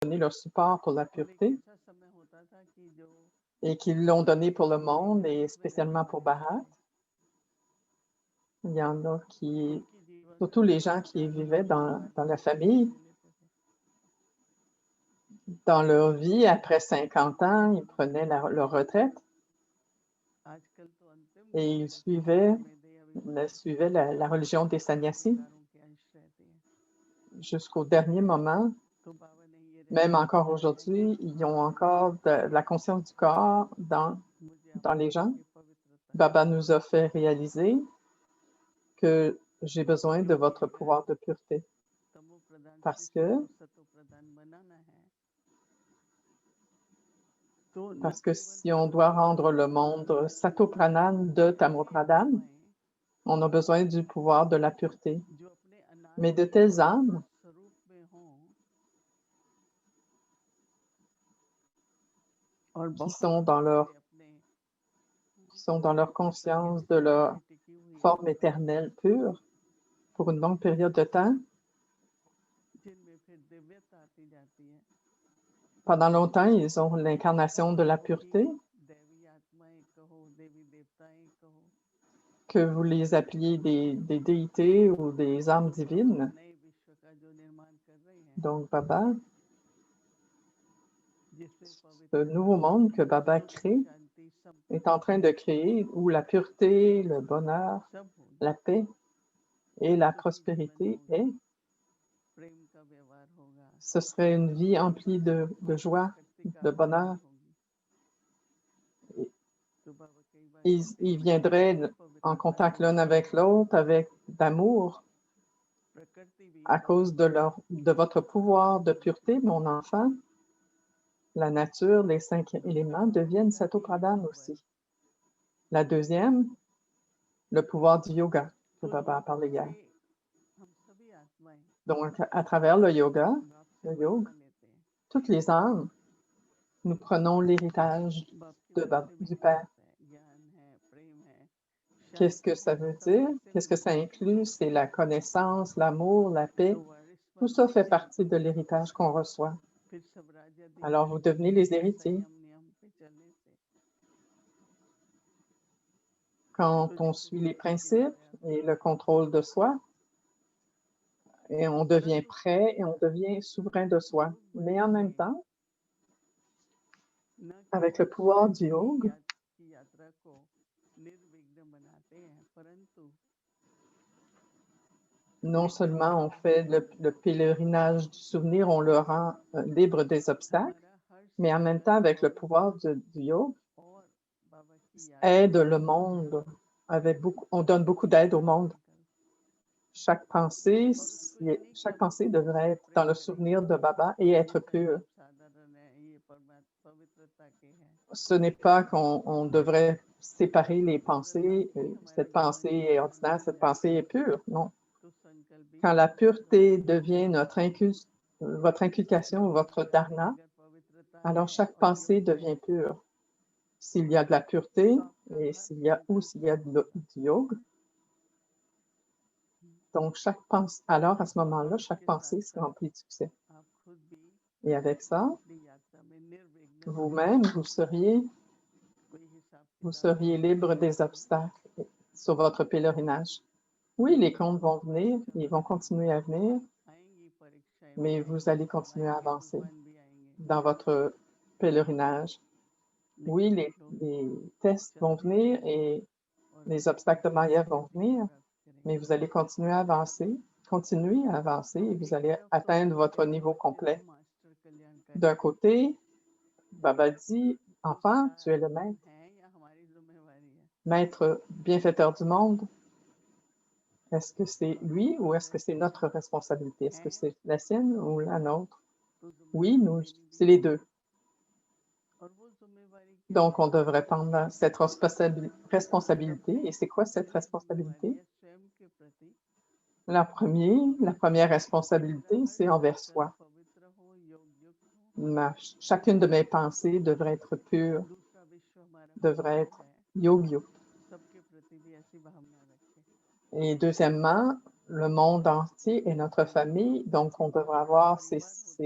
donné leur support pour la pureté et qui l'ont donné pour le monde et spécialement pour Bharat. Il y en a qui, surtout les gens qui vivaient dans la famille, dans leur vie, après 50 ans, ils prenaient leur retraite et ils suivaient la religion des sannyasis jusqu'au dernier moment. Même encore aujourd'hui, ils ont encore de la conscience du corps dans les gens. Baba nous a fait réaliser que j'ai besoin de votre pouvoir de pureté parce que si on doit rendre le monde Satopradhan de Tamopradhan, on a besoin du pouvoir de la pureté. Mais de telles âmes qui sont dans leur conscience de leur forme éternelle pure pour une longue période de temps, pendant longtemps, ils ont l'incarnation de la pureté, que vous les appeliez des déités ou des âmes divines. Donc, Baba, ce nouveau monde que Baba crée est en train de créer où la pureté, le bonheur, la paix et la prospérité est. Ce serait une vie emplie de joie, de bonheur. Ils viendraient en contact l'un avec l'autre, avec d'amour, à cause de votre pouvoir de pureté, mon enfant. La nature, les 5 éléments deviennent Satopradhan aussi. La deuxième, le pouvoir du yoga, que Baba a parlé hier. Donc, à travers le yoga, toutes les âmes, nous prenons l'héritage du Père. Qu'est-ce que ça veut dire? Qu'est-ce que ça inclut? C'est la connaissance, l'amour, la paix. Tout ça fait partie de l'héritage qu'on reçoit. Alors, vous devenez les héritiers. Quand on suit les principes et le contrôle de soi, et on devient prêt et on devient souverain de soi. Mais en même temps, avec le pouvoir du yoga, non seulement on fait le pèlerinage du souvenir, on le rend libre des obstacles, mais en même temps, avec le pouvoir du yoga, aide le monde. On donne beaucoup d'aide au monde. Chaque pensée devrait être dans le souvenir de Baba et être pure. Ce n'est pas qu'on devrait séparer les pensées. Cette pensée est ordinaire, cette pensée est pure. Non. Quand la pureté devient votre inculcation, votre dharna, alors chaque pensée devient pure. S'il y a de la pureté et s'il y a du yoga, donc alors à ce moment-là, chaque pensée se remplit de succès. Et avec ça, vous-même, vous seriez libre des obstacles sur votre pèlerinage. Oui, les comptes vont venir, ils vont continuer à venir, mais vous allez continuer à avancer dans votre pèlerinage. Oui, les tests vont venir et les obstacles de Maya vont venir, mais vous allez continuer à avancer et vous allez atteindre votre niveau complet. D'un côté, Baba dit, enfant, tu es le maître bienfaiteur du monde. Est-ce que c'est lui ou est-ce que c'est notre responsabilité? Est-ce que c'est la sienne ou la nôtre? Oui, c'est les deux. Donc, on devrait prendre cette responsabilité. Et c'est quoi cette responsabilité? La première responsabilité, c'est envers soi. Chacune de mes pensées devrait être pure, devrait être yogi. Et deuxièmement, le monde entier est notre famille, donc on devrait avoir ces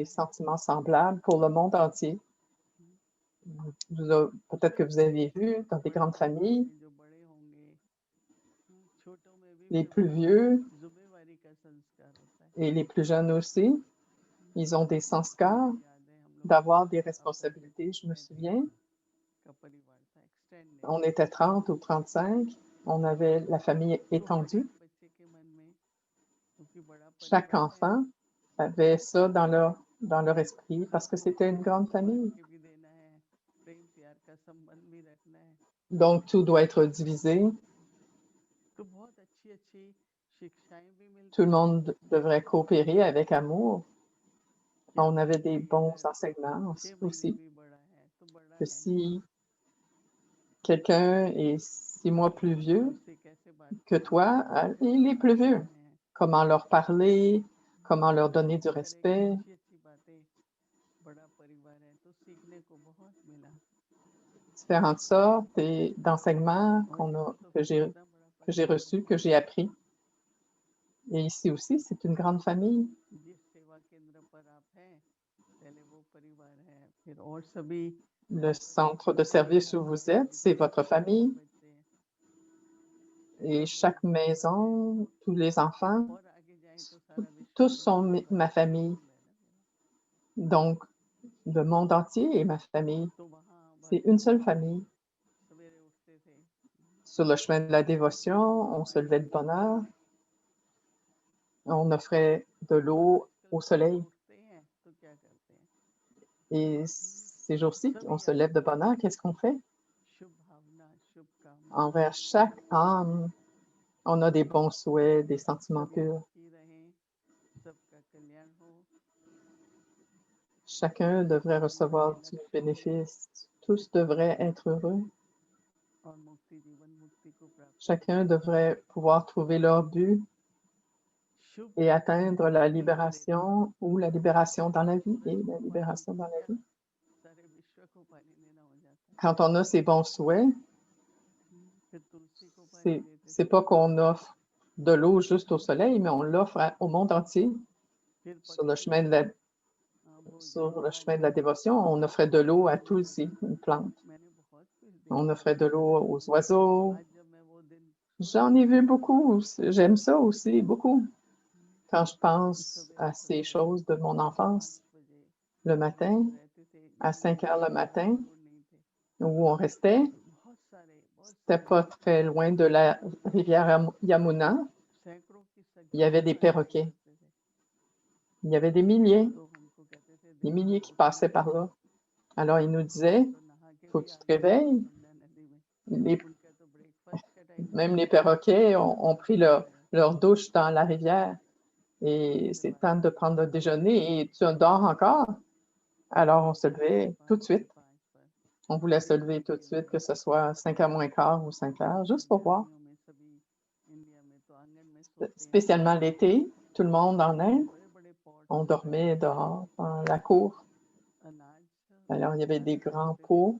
sentiments semblables pour le monde entier. Peut-être que vous avez vu dans des grandes familles, les plus vieux et les plus jeunes aussi, ils ont des sanskars d'avoir des responsabilités. Je me souviens, on était 30 ou 35, on avait la famille étendue. Chaque enfant avait ça dans leur esprit parce que c'était une grande famille. Donc, tout doit être divisé. Tout le monde devrait coopérer avec amour. On avait des bons enseignements aussi. Que si quelqu'un est 6 mois plus vieux que toi, il est plus vieux. Comment leur parler, comment leur donner du respect. Différentes sortes d'enseignements que j'ai reçus, que j'ai appris. Et ici aussi, c'est une grande famille. Le centre de service où vous êtes, c'est votre famille. Et chaque maison, tous les enfants, tous sont ma famille. Donc, le monde entier est ma famille. C'est une seule famille. Sur le chemin de la dévotion, on se levait de bonne heure. On offrait de l'eau au soleil. Et ces jours-ci, on se lève de bonne heure, qu'est-ce qu'on fait? Envers chaque âme, on a des bons souhaits, des sentiments purs. Chacun devrait recevoir du bénéfice. Tous devraient être heureux. Chacun devrait pouvoir trouver leur but et atteindre la libération ou la libération dans la vie et la libération dans la vie. Quand on a ces bons souhaits, c'est pas qu'on offre de l'eau juste au soleil, mais on l'offre au monde entier. Sur le chemin de la dévotion, on offrait de l'eau à tous ici, une plante. On offrait de l'eau aux oiseaux. J'en ai vu beaucoup. J'aime ça aussi, beaucoup. Quand je pense à ces choses de mon enfance, le matin, à 5 heures le matin, où on restait, c'était pas très loin de la rivière Yamuna. Il y avait des perroquets. Il y avait des milliers qui passaient par là. Alors, ils nous disaient, il faut que tu te réveilles. Même les perroquets ont pris leur douche dans la rivière. Et c'est temps de prendre le déjeuner et tu dors encore. Alors, on se levait tout de suite. On voulait se lever tout de suite, que ce soit 5h moins quart ou 5 heures, juste pour voir. Spécialement l'été, tout le monde en Inde, on dormait dehors, dans la cour. Alors, il y avait des grands pots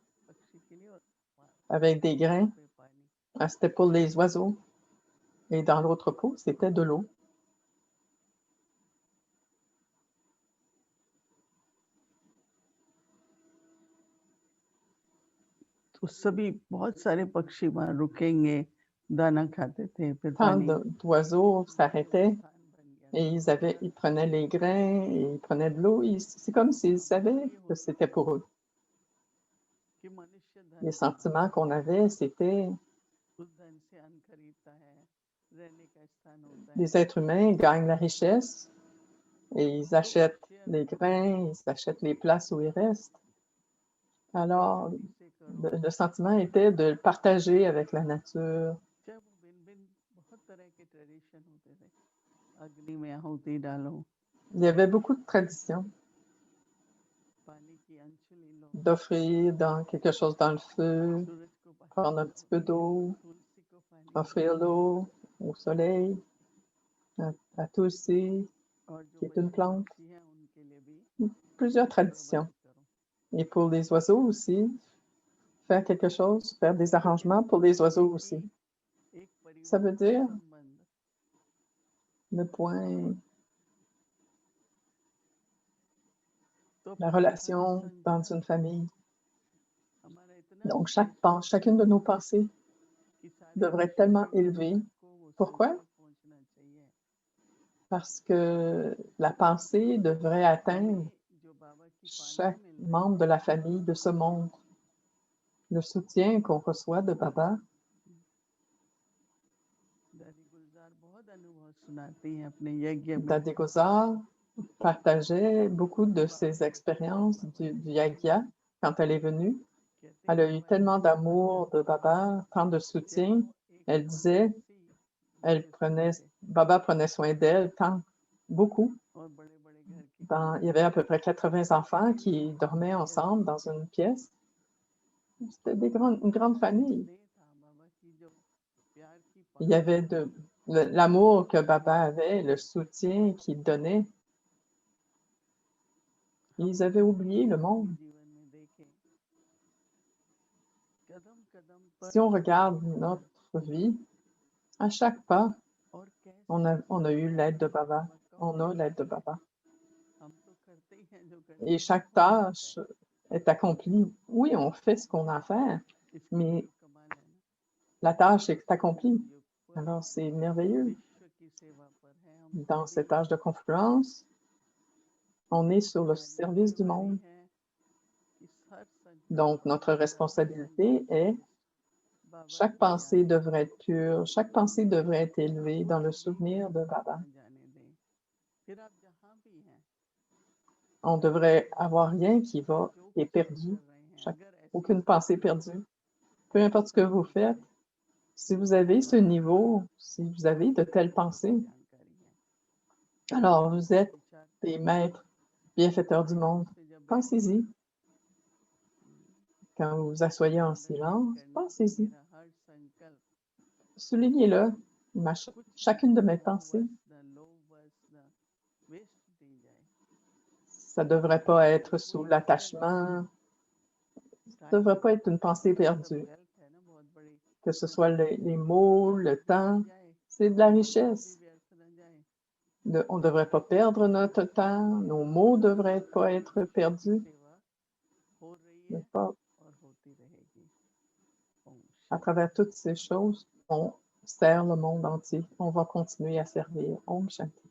avec des grains. C'était pour les oiseaux. Et dans l'autre pot, c'était de l'eau. Tant d'oiseaux s'arrêtaient et ils prenaient les grains et ils prenaient de l'eau. C'est comme s'ils savaient que c'était pour eux. Les sentiments qu'on avait, c'était les êtres humains gagnent la richesse et ils achètent les grains, ils achètent les places où ils restent. Alors, le sentiment était de partager avec la nature. Il y avait beaucoup de traditions. D'offrir quelque chose dans le feu, prendre un petit peu d'eau, offrir l'eau au soleil, à Tulsi, qui est une plante. Plusieurs traditions. Et pour les oiseaux aussi, faire quelque chose, faire des arrangements pour les oiseaux aussi. Ça veut dire le point, la relation dans une famille. Donc, chacune de nos pensées devrait être tellement élevée. Pourquoi? Parce que la pensée devrait atteindre chaque membre de la famille de ce monde. Le soutien qu'on reçoit de Baba, Dadi Gozar partageait beaucoup de ses expériences du yagya quand elle est venue. Elle a eu tellement d'amour de Baba, tant de soutien. Elle disait, Baba prenait soin d'elle, beaucoup. Il y avait à peu près 80 enfants qui dormaient ensemble dans une pièce. C'était une grande famille. Il y avait l'amour que Baba avait, le soutien qu'il donnait. Ils avaient oublié le monde. Si on regarde notre vie, à chaque pas, on a eu l'aide de Baba. On a l'aide de Baba. Et chaque tâche est accomplie. Oui, on fait ce qu'on a à faire, mais la tâche est accomplie. Alors, c'est merveilleux. Dans cette âge de confluence, on est sur le service du monde. Donc, notre responsabilité est, chaque pensée devrait être pure, chaque pensée devrait être élevée dans le souvenir de Baba. On devrait avoir rien qui est perdu, aucune pensée perdue. Peu importe ce que vous faites, si vous avez ce niveau, si vous avez de telles pensées, alors vous êtes des maîtres bienfaiteurs du monde. Pensez-y. Quand vous vous asseyez en silence, pensez-y. Soulignez-le. Chacune de mes pensées, ça ne devrait pas être sous l'attachement, ça ne devrait pas être une pensée perdue. Que ce soit les mots, le temps, c'est de la richesse. On ne devrait pas perdre notre temps, nos mots ne devraient pas être perdus. À travers toutes ces choses, on sert le monde entier. On va continuer à servir. Om Shanti.